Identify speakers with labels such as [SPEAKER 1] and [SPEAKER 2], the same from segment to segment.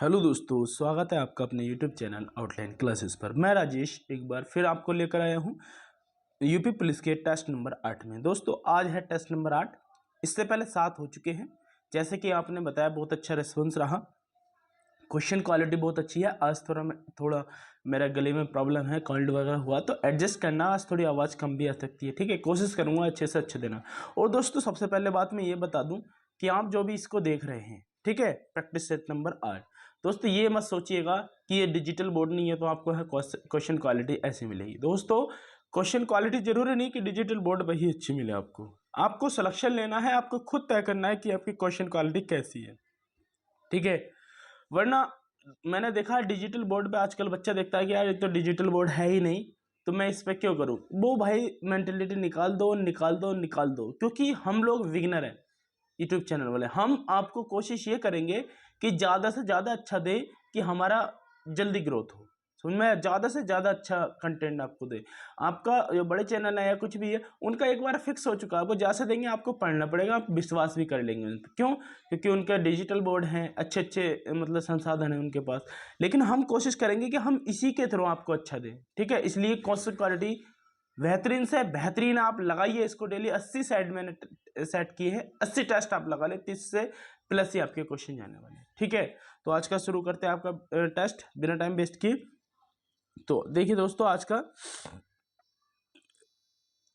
[SPEAKER 1] Hello दोस्तों, स्वागत है आपका अपने यूट्यूब चैनल आउटलाइन क्लासेस पर। मैं राजेश एक बार फिर आपको लेकर आया हूँ यूपी पुलिस के टेस्ट नंबर 8 में। दोस्तों आज है टेस्ट नंबर 8। इससे पहले 7 हो चुके हैं। जैसे कि आपने बताया बहुत अच्छा रिस्पॉन्स रहा, क्वेश्चन क्वालिटी बहुत अच्छी है। आज थोड़ा मेरा गले में प्रॉब्लम है, कोल्ड वगैरह हुआ तो एडजस्ट करना, आज थोड़ी आवाज़ कम भी आ सकती है। ठीक है, कोशिश करूँगा अच्छे से अच्छे देना। और दोस्तों सबसे पहले बात मैं ये बता दूँ कि आप जो भी इसको देख रहे हैं, ठीक है, प्रैक्टिस सेट नंबर 8, दोस्तों ये मत सोचिएगा कि ये डिजिटल बोर्ड नहीं है तो आपको है क्वेश्चन क्वालिटी ऐसी मिलेगी। दोस्तों क्वेश्चन क्वालिटी जरूरी नहीं कि डिजिटल बोर्ड पर ही अच्छी मिले। आपको सिलेक्शन लेना है, आपको खुद तय करना है कि आपकी क्वेश्चन क्वालिटी कैसी है। ठीक है, वरना मैंने देखा है डिजिटल बोर्ड पे आजकल बच्चा देखता है कि यार ये तो डिजिटल बोर्ड है ही नहीं, तो मैं इस पर क्यों करूँ। वो भाई मेंटेलिटी निकाल दो निकाल दो निकाल दो, क्योंकि हम लोग विगनर हैं यूट्यूब चैनल वाले। हम आपको कोशिश ये करेंगे कि ज़्यादा से ज़्यादा अच्छा दे, कि हमारा जल्दी ग्रोथ हो। समझ में, ज़्यादा से ज़्यादा अच्छा कंटेंट आपको दे। आपका जो बड़े चैनल है या कुछ भी है, उनका एक बार फिक्स हो चुका है, वो जैसे देंगे आपको पढ़ना पड़ेगा, आप विश्वास भी कर लेंगे उन पर। क्यों? क्योंकि उनका डिजिटल बोर्ड है, अच्छे अच्छे मतलब संसाधन है उनके पास। लेकिन हम कोशिश करेंगे कि हम इसी के थ्रू आपको अच्छा दें। ठीक है, इसलिए क्वेश्चन क्वालिटी बेहतरीन से बेहतरीन आप लगाइए इसको। डेली 80 साइड मैंने सेट किए हैं, 80 टेस्ट आप लगा ले, 30 से प्लस ही आपके क्वेश्चन जाने वाले हैं। ठीक है, तो आज का शुरू करते हैं आपका टेस्ट बिना टाइम वेस्ट किए। तो देखिए दोस्तों, आज का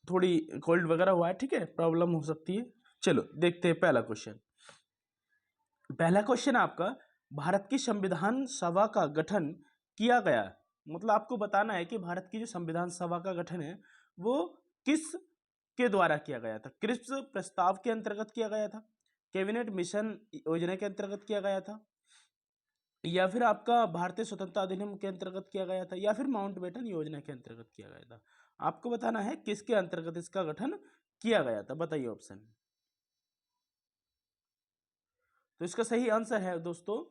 [SPEAKER 1] थोड़ी कोल्ड वगैरह हुआ है, ठीक है, प्रॉब्लम हो सकती है। चलो देखते हैं पहला क्वेश्चन। पहला क्वेश्चन आपका, भारत की संविधान सभा का गठन किया गया, मतलब आपको बताना है कि भारत की जो संविधान सभा का गठन है वो किस के द्वारा किया गया था। क्रिप्स प्रस्ताव के अंतर्गत किया गया था, कैबिनेट मिशन योजना के अंतर्गत किया गया था, या फिर आपका भारतीय स्वतंत्रता अधिनियम के अंतर्गत किया गया था, या फिर माउंटबेटन योजना के अंतर्गत किया गया था। आपको बताना है किसके अंतर्गत इसका गठन किया गया था, बताइए ऑप्शन। तो इसका सही आंसर है दोस्तों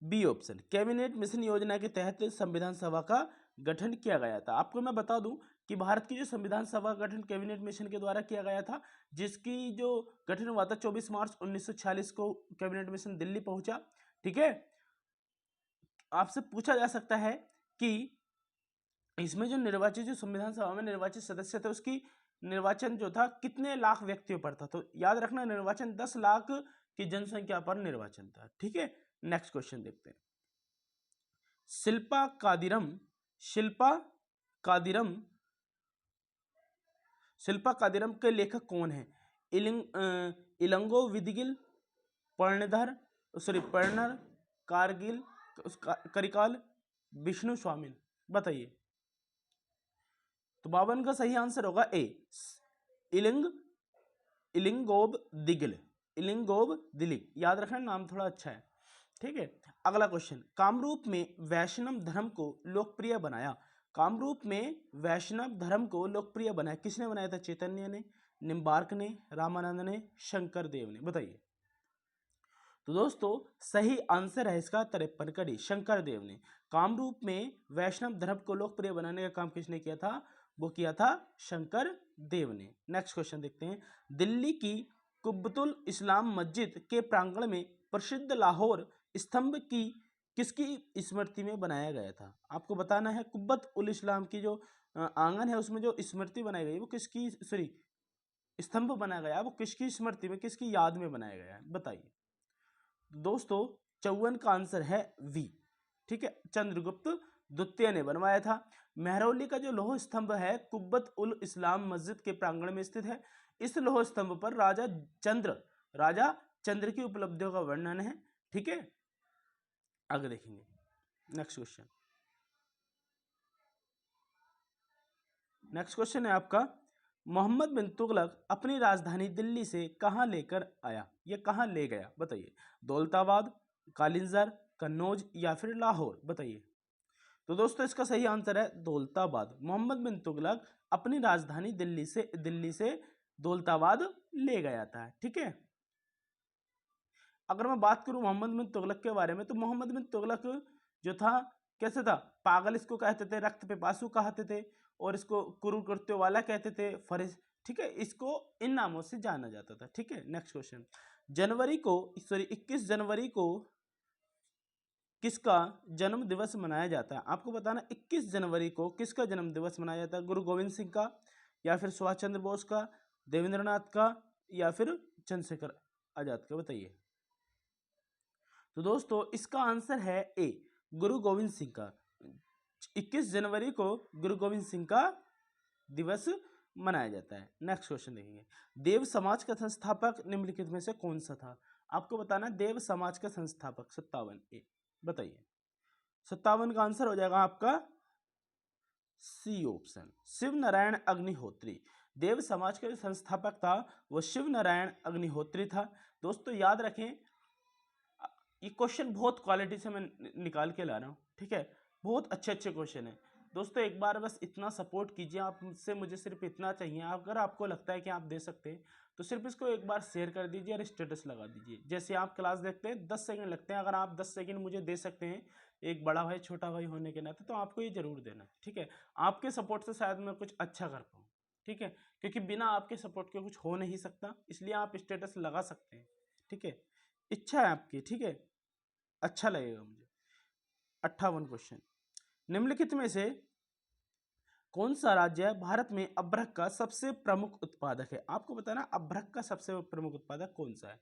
[SPEAKER 1] बी ऑप्शन, कैबिनेट मिशन योजना के तहत संविधान सभा का गठन किया गया था। आपको मैं बता दूं कि भारत की जो संविधान सभा का गठन कैबिनेट मिशन के द्वारा किया गया था, जिसकी जो गठन हुआ था 24 मार्च 1946 को कैबिनेट मिशन दिल्ली पहुंचा। ठीक है, आपसे पूछा जा सकता है कि इसमें जो निर्वाचित, जो संविधान सभा में निर्वाचित सदस्य थे, उसकी निर्वाचन जो था कितने लाख व्यक्तियों पर था। तो याद रखना, निर्वाचन 10 लाख की जनसंख्या पर निर्वाचन था। ठीक है, नेक्स्ट क्वेश्चन देखते हैं। शिल्पा कादिरम शिल्पा कादिरम शिल्पा कादिरम के लेखक कौन है? इलंगो विदिगिल, पर्णधर पर्णर, कारगिल, करिकाल, विष्णु स्वामिन, बताइए। तो 52 का सही आंसर होगा ए, इलिंग इलिंगोब दिगिल, इलिंगोब दिलिग। याद रखना, नाम थोड़ा अच्छा है। ठीक है, अगला क्वेश्चन, कामरूप में वैष्णव धर्म को लोकप्रिय बनाया। कामरूप में वैष्णव धर्म को लोकप्रिय बनाया, किसने बनाया था? चैतन्य ने, निम्बार्क ने, रामानंद ने, शंकर देव ने, बताइए। तो दोस्तों सही आंसर है इसका 53 कड़ी, शंकर देव ने। कामरूप में वैष्णव धर्म को लोकप्रिय बनाने का काम किसने किया था? वो किया था शंकर देव ने। नेक्स्ट क्वेश्चन देखते हैं। दिल्ली की कुब्बतुल इस्लाम मस्जिद के प्रांगण में प्रसिद्ध लाहौर स्तंभ की किसकी स्मृति में बनाया गया था? आपको बताना है कुब्बत उल इस्लाम की जो आंगन है, उसमें जो स्मृति बनाई गई वो किसकी, सॉरी स्तंभ बनाया गया, वो किसकी स्मृति में, किसकी याद में बनाया गया है, बताइए। दोस्तों 54 का आंसर है वी। ठीक है, चंद्रगुप्त द्वितीय ने बनवाया था। मेहरौली का जो लौह स्तंभ है कुब्बत उल इस्लाम मस्जिद के प्रांगण में स्थित है। इस लौह स्तंभ पर राजा चंद्र की उपलब्धियों का वर्णन है। ठीक है, आगे देखेंगे। नेक्स्ट क्वेश्चन है आपका, मोहम्मद बिन तुगलक अपनी राजधानी दिल्ली से कहां लेकर आया, ये कहां ले गया, बताइए। दौलताबाद, कालिंजर, कन्नौज, या फिर लाहौर, बताइए। तो दोस्तों इसका सही आंसर है दौलताबाद। मोहम्मद बिन तुगलक अपनी राजधानी दिल्ली से दौलताबाद ले गया था। ठीक है, अगर मैं बात करूं मोहम्मद बिन तुगलक के बारे में, तो मोहम्मद बिन तुगलक जो था कैसे था? पागल इसको कहते थे, रक्त पिपासु कहते थे, और इसको कुरु कृत्य वाला कहते थे, फरिस। ठीक है, इसको इन नामों से जाना जाता था। ठीक है, नेक्स्ट क्वेश्चन, 21 जनवरी को किसका जन्म दिवस मनाया जाता है? आपको बताना 21 जनवरी को किसका जन्म दिवस मनाया जाता है? गुरु गोविंद सिंह का, या फिर सुभाष चंद्र बोस का, देवेंद्रनाथ का, या फिर चंद्रशेखर आजाद का? बताइए। तो दोस्तों इसका आंसर है ए, गुरु गोविंद सिंह का। 21 जनवरी को गुरु गोविंद सिंह का दिवस मनाया जाता है। नेक्स्ट क्वेश्चन देखेंगे, देव समाज का संस्थापक निम्नलिखित में से कौन सा था? आपको बताना है देव समाज का संस्थापक 57 ए। बताइए। 57 का आंसर हो जाएगा आपका सी ऑप्शन, शिव नारायण अग्निहोत्री। देव समाज का जो संस्थापक था वो शिव नारायण अग्निहोत्री था। दोस्तों याद रखें, ये क्वेश्चन बहुत क्वालिटी से मैं निकाल के ला रहा हूँ, ठीक है, बहुत अच्छे अच्छे क्वेश्चन है। दोस्तों एक बार बस इतना सपोर्ट कीजिए, आपसे मुझे सिर्फ इतना चाहिए। अगर आपको लगता है कि आप दे सकते हैं तो सिर्फ इसको एक बार शेयर कर दीजिए और स्टेटस लगा दीजिए। जैसे आप क्लास देखते हैं 10 सेकंड लगते हैं, अगर आप 10 सेकंड मुझे दे सकते हैं एक बड़ा भाई छोटा भाई होने के नाते, तो आपको ये जरूर देना है, ठीक है। आपके सपोर्ट से शायद मैं कुछ अच्छा कर पाऊँ, ठीक है, क्योंकि बिना आपके सपोर्ट के कुछ हो नहीं सकता, इसलिए आप स्टेटस लगा सकते हैं, ठीक है, इच्छा है आपकी, ठीक है, अच्छा लगेगा मुझे। 58 क्वेश्चन, निम्नलिखित में से कौन सा राज्य भारत में अभ्रक का सबसे प्रमुख उत्पादक है? आपको बताना अभ्रक का सबसे प्रमुख उत्पादक कौन सा है?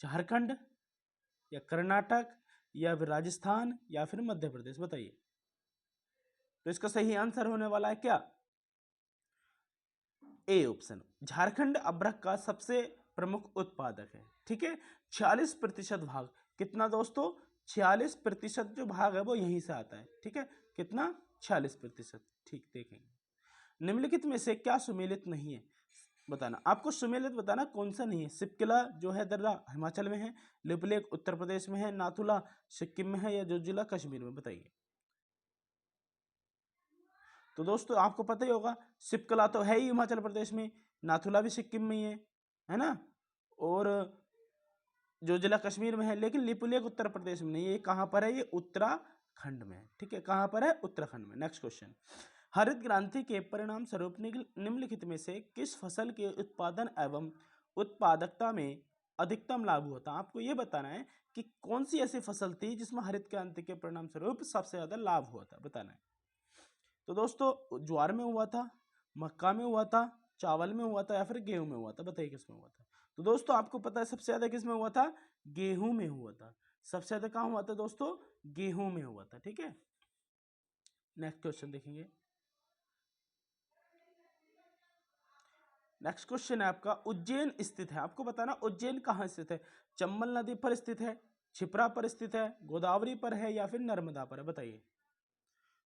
[SPEAKER 1] झारखंड, या कर्नाटक, या फिर राजस्थान, या फिर मध्य प्रदेश? बताइए। तो इसका सही आंसर होने वाला है क्या? ए ऑप्शन, झारखंड अभ्रक का सबसे प्रमुख उत्पादक है, ठीक है। 46% भाग, कितना दोस्तों? 46% जो भाग है वो यहीं से आता है, ठीक है। कितना? 46%, ठीक। देखेंगे निम्नलिखित में से क्या सुमेलित नहीं है? बताना, आपको सुमेलित बताना कौन सा नहीं है। सिपकिला जो है दर्रा हिमाचल में है, लिपुलेख उत्तर प्रदेश में है, नाथुला सिक्किम में है, या जोजिला कश्मीर में? बताइए। तो दोस्तों आपको पता ही होगा, सिपकला तो है ही हिमाचल प्रदेश में, नाथुला भी सिक्किम में ही है ना, और जोजिला कश्मीर में है, लेकिन लिपुलेख उत्तर प्रदेश में नहीं है। ये कहाँ पर है? ये उत्तराखंड में है, ठीक है। कहाँ पर है? उत्तराखंड में। नेक्स्ट क्वेश्चन, हरित क्रांति के परिणाम स्वरूप निम्नलिखित में से किस फसल के उत्पादन एवं उत्पादकता में अधिकतम लाभ हुआ था? आपको ये बताना है कि कौन सी ऐसी फसल थी जिसमें हरित क्रांति के परिणाम स्वरूप सबसे ज्यादा लाभ हुआ था, बताना है। तो दोस्तों ज्वार में हुआ था, मक्का में हुआ था, चावल में हुआ था, या फिर गेहूं में हुआ था? बताइए किस में हुआ था। तो दोस्तों आपको पता है सबसे ज्यादा किस में हुआ था? गेहूं में हुआ था। सबसे ज्यादा कहाँ हुआ था दोस्तों? गेहूं में हुआ था, ठीक है। नेक्स्ट क्वेश्चन देखेंगे। नेक्स्ट क्वेश्चन है आपका, उज्जैन स्थित है। आपको बताना उज्जैन कहाँ स्थित है? चंबल नदी पर स्थित है, छिप्रा पर स्थित है, गोदावरी पर है, या फिर नर्मदा पर है? बताइए।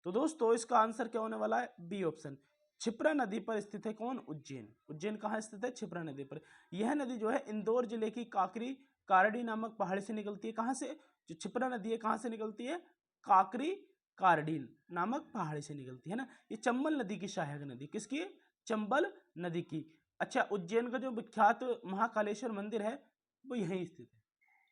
[SPEAKER 1] तो दोस्तों इसका आंसर क्या होने वाला है? बी ऑप्शन, छिप्रा नदी पर स्थित है। कौन? उज्जैन। उज्जैन कहाँ स्थित है? छिप्रा नदी पर। यह नदी जो है इंदौर जिले की काकरी कारडी नामक पहाड़ी से निकलती है। कहाँ से? जो छिप्रा नदी है कहाँ से निकलती है? काकरी कारडीन नामक पहाड़ी से निकलती है ना। ये चंबल नदी की सहायक नदी, किसकी? चंबल नदी की। अच्छा, उज्जैन का जो विख्यात महाकालेश्वर मंदिर है वो यहीं स्थित है,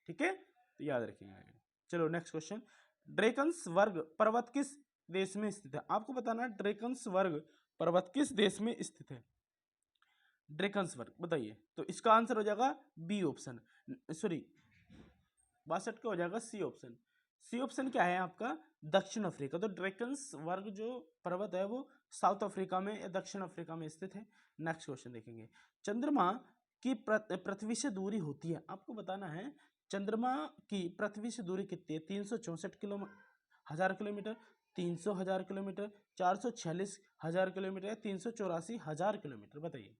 [SPEAKER 1] ठीक है, तो याद रखिएगा आगे। चलो नेक्स्ट क्वेश्चन, ड्रेकन्स वर्ग पर्वत किस देश में स्थित है? आपको बताना है ड्रेकन्स वर्ग पर्वत किस देश में स्थित है? ड्रेकन्स वर्ग, बताइए। तो इसका आंसर हो जाएगा बी ऑप्शन, सॉरी 62 का हो जाएगा सी ऑप्शन। सी ऑप्शन क्या है आपका? दक्षिण अफ्रीका। तो ड्रेकन्स वर्ग जो पर्वत है वो साउथ अफ्रीका में या दक्षिण अफ्रीका में स्थित है। नेक्स्ट क्वेश्चन देखेंगे, चंद्रमा की पृथ्वी से दूरी होती है, आपको बताना है चंद्रमा की पृथ्वी से दूरी कितनी है? 364 हजार किलोमीटर, 300,000 किलोमीटर, 446,000 किलोमीटर, या 384,000 किलोमीटर? बताइए।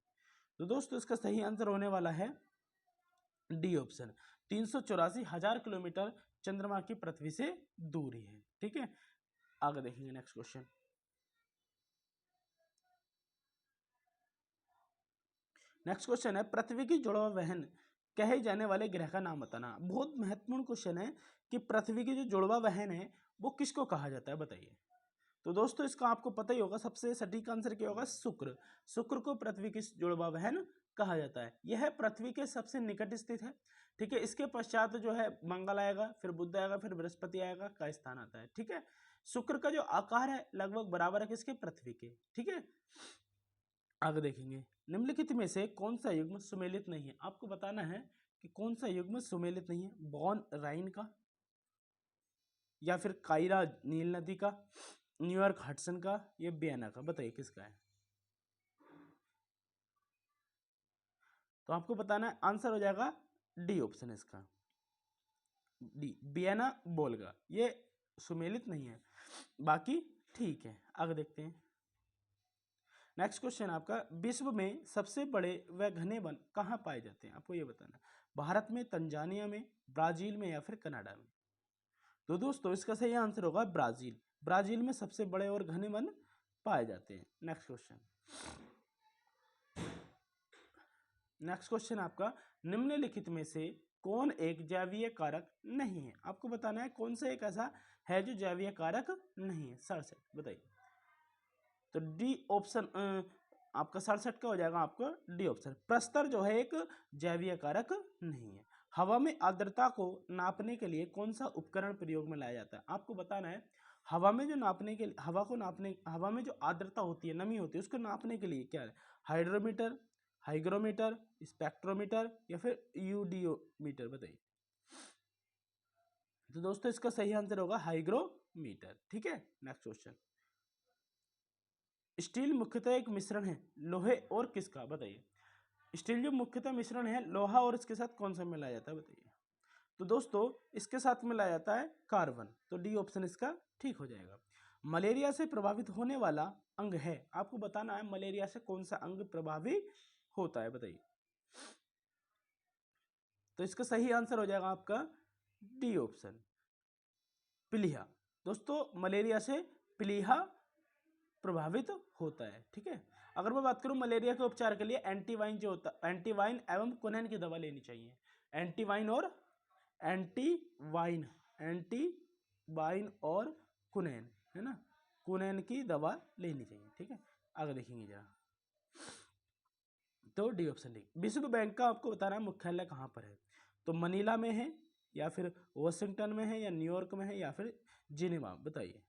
[SPEAKER 1] तो दोस्तों इसका सही आंसर होने वाला है डी ऑप्शन, 384,000 किलोमीटर चंद्रमा की पृथ्वी से दूरी है, ठीक है। आगे देखेंगे नेक्स्ट क्वेश्चन, नेक्स्ट क्वेश्चन है पृथ्वी की जुड़वा बहन कहे जाने वाले ग्रह का नाम बताना। बहुत महत्वपूर्ण क्वेश्चन है कि पृथ्वी की जो जुड़वा बहन है वो किसको कहा जाता है? बताइए। तो दोस्तों इसका आपको पता ही होगा, सबसे सटीक आंसर क्या होगा? शुक्र। शुक्र को पृथ्वी की जुड़वा बहन कहा जाता है। यह पृथ्वी के सबसे निकट स्थित है, ठीक है। इसके पश्चात जो है मंगल आएगा, फिर बुध आएगा, फिर बृहस्पति आएगा, का स्थान आता है, ठीक है। शुक्र का जो आकार है लगभग बराबर है किसके? पृथ्वी के, ठीक है। आगे देखेंगे, निम्नलिखित में से कौन सा युग्म सुमेलित नहीं है? आपको बताना है कि कौन सा युग्म सुमेलित नहीं है। बॉन राइन का, या फिर कायरा नील नदी का, न्यूयॉर्क हडसन का, या वियना का? बताइए किसका है। तो आपको बताना है, आंसर हो जाएगा डी ऑप्शन इसका, डी वियना वोल्गा। ये सुमेलित नहीं है, बाकी ठीक है। आगे देखते हैं। नेक्स्ट क्वेश्चन आपका, विश्व में सबसे बड़े व घने वन कहाँ पाए जाते हैं? आपको ये बताना है, भारत में, तंजानिया में, ब्राजील में, या फिर कनाडा में? तो दोस्तों इसका सही आंसर होगा ब्राजील। ब्राजील में सबसे बड़े और घने वन पाए जाते हैं। Next question. नेक्स्ट क्वेश्चन आपका, निम्नलिखित में से कौन एक जैवीय कारक नहीं है? आपको बताना है कौन सा एक ऐसा है जो जैवीय कारक नहीं है। 67 बताइए। तो डी ऑप्शन आपका 67 का हो जाएगा आपका डी ऑप्शन। प्रस्तर जो है एक जैवीय कारक नहीं है। हवा में आर्द्रता को नापने के लिए कौन सा उपकरण प्रयोग में लाया जाता है? आपको बताना है, हवा में जो नापने के हवा में जो आर्द्रता होती है, नमी होती है, उसको नापने के लिए क्या है? हाइड्रोमीटर, हाइग्रोमीटर, स्पेक्ट्रोमीटर, या फिर यूडियोमीटर? बताइए। तो दोस्तों इसका सही आंसर होगा हाइग्रोमीटर। ठीक है। Next question. स्टील मुख्यतः एक मिश्रण है लोहे और किसका? बताइए। स्टील जो मुख्यतः मिश्रण है लोहा और इसके साथ कौन सा मिलाया जाता है? बताइए। तो दोस्तों इसके साथ मिलाया जाता है कार्बन। तो डी ऑप्शन इसका ठीक हो जाएगा। मलेरिया से प्रभावित होने वाला अंग है? आपको बताना है मलेरिया से कौन सा अंग प्रभावित होता है? बताइए। तो इसका सही आंसर हो जाएगा आपका डी ऑप्शन, प्लीहा। दोस्तों मलेरिया से प्लीहा प्रभावित होता है। ठीक है। अगर मैं बात करूं मलेरिया के उपचार के लिए एंटीवाइन जो होता है, एंटीवाइन एवं कुनैन की दवा लेनी चाहिए। एंटीवाइन और कुनैन, है ना, कुनैन की दवा लेनी चाहिए। ठीक है। आगे देखेंगे जरा। तो डी ऑप्शन डी। विश्व बैंक का आपको बताना है मुख्यालय कहाँ पर है? तो मनीला में है, या फिर वॉशिंगटन में है, या न्यूयॉर्क में है, या फिर जिनेवा? बताइए।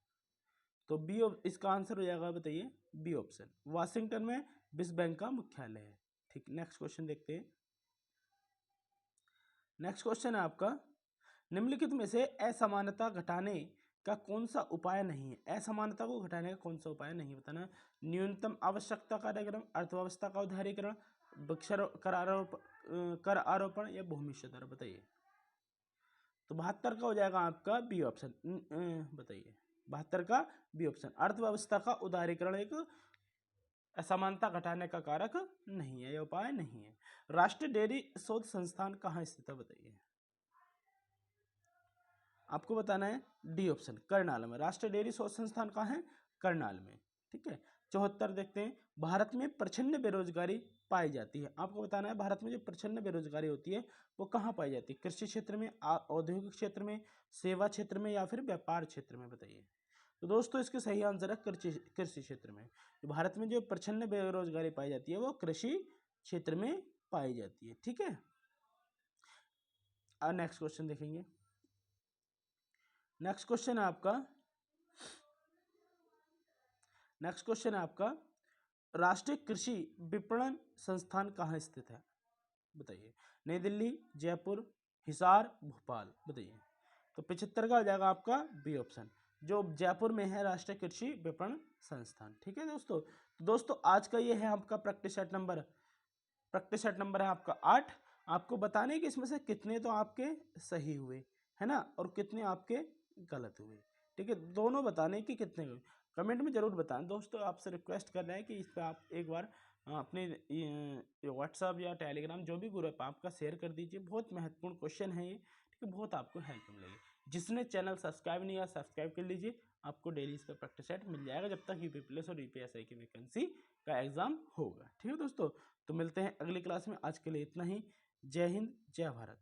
[SPEAKER 1] तो बी इसका आंसर हो जाएगा, बताइए, बी ऑप्शन, वाशिंगटन में विश्व बैंक का मुख्यालय है। ठीक। नेक्स्ट क्वेश्चन देखते हैं। नेक्स्ट क्वेश्चन है आपका, निम्नलिखित में से असमानता घटाने का कौन सा उपाय नहीं है? असमानता को घटाने का कौन सा उपाय नहीं बताना? न्यूनतम आवश्यकता कार्यक्रम, अर्थव्यवस्था का उदारीकरण, कर आरोपण, या भूमि सुधार? बताइए। तो 72 का हो जाएगा आपका बी ऑप्शन। बताइए। 72 का बी ऑप्शन, अर्थव्यवस्था का उदारीकरण एक असमानता घटाने का कारक नहीं है, यह उपाय नहीं है। राष्ट्रीय डेयरी शोध संस्थान कहाँ स्थित है? बताइए। आपको बताना है डी ऑप्शन, करनाल में। राष्ट्रीय डेयरी शोध संस्थान कहाँ है? करनाल में। ठीक है। 74 देखते हैं। भारत में प्रचंड बेरोजगारी पाई जाती है? आपको बताना है भारत में जो प्रचंड बेरोजगारी होती है वो कहाँ पाई जाती है? कृषि क्षेत्र में, औद्योगिक क्षेत्र में, सेवा क्षेत्र में, या फिर व्यापार क्षेत्र में? बताइए। तो दोस्तों इसके सही आंसर है कृषि क्षेत्र में। तो भारत में जो प्रचंड बेरोजगारी पाई जाती है वो कृषि क्षेत्र में पाई जाती है। ठीक है। अब नेक्स्ट क्वेश्चन देखेंगे। नेक्स्ट क्वेश्चन है आपका, राष्ट्रीय कृषि विपणन संस्थान कहाँ स्थित है? बताइए। नई दिल्ली, जयपुर, हिसार, भोपाल? बताइए। तो 75 का हो जाएगा आपका बी ऑप्शन, जो जयपुर में है राष्ट्रीय कृषि विपणन संस्थान। ठीक है दोस्तों आज का ये है आपका प्रैक्टिस सेट नंबर है आपका 8। आपको बताने कि इसमें से कितने तो आपके सही हुए, है ना, और कितने आपके गलत हुए। ठीक है। दोनों बताने कि कितने हुए, कमेंट में जरूर बताएं। दोस्तों आपसे रिक्वेस्ट कर रहे हैं कि इस पर आप एक बार अपने व्हाट्सअप या टेलीग्राम जो भी ग्रुप है आपका शेयर कर दीजिए। बहुत महत्वपूर्ण क्वेश्चन है ये। ठीक है। बहुत आपको हेल्प मिलेगी। जिसने चैनल सब्सक्राइब नहीं किया सब्सक्राइब कर लीजिए। आपको डेली इस पर प्रैक्टिस सेट मिल जाएगा जब तक यूपी पुलिस और यूपीएसआई की वैकेंसी का एग्जाम होगा। ठीक है दोस्तों। तो मिलते हैं अगली क्लास में। आज के लिए इतना ही। जय हिंद, जय भारत।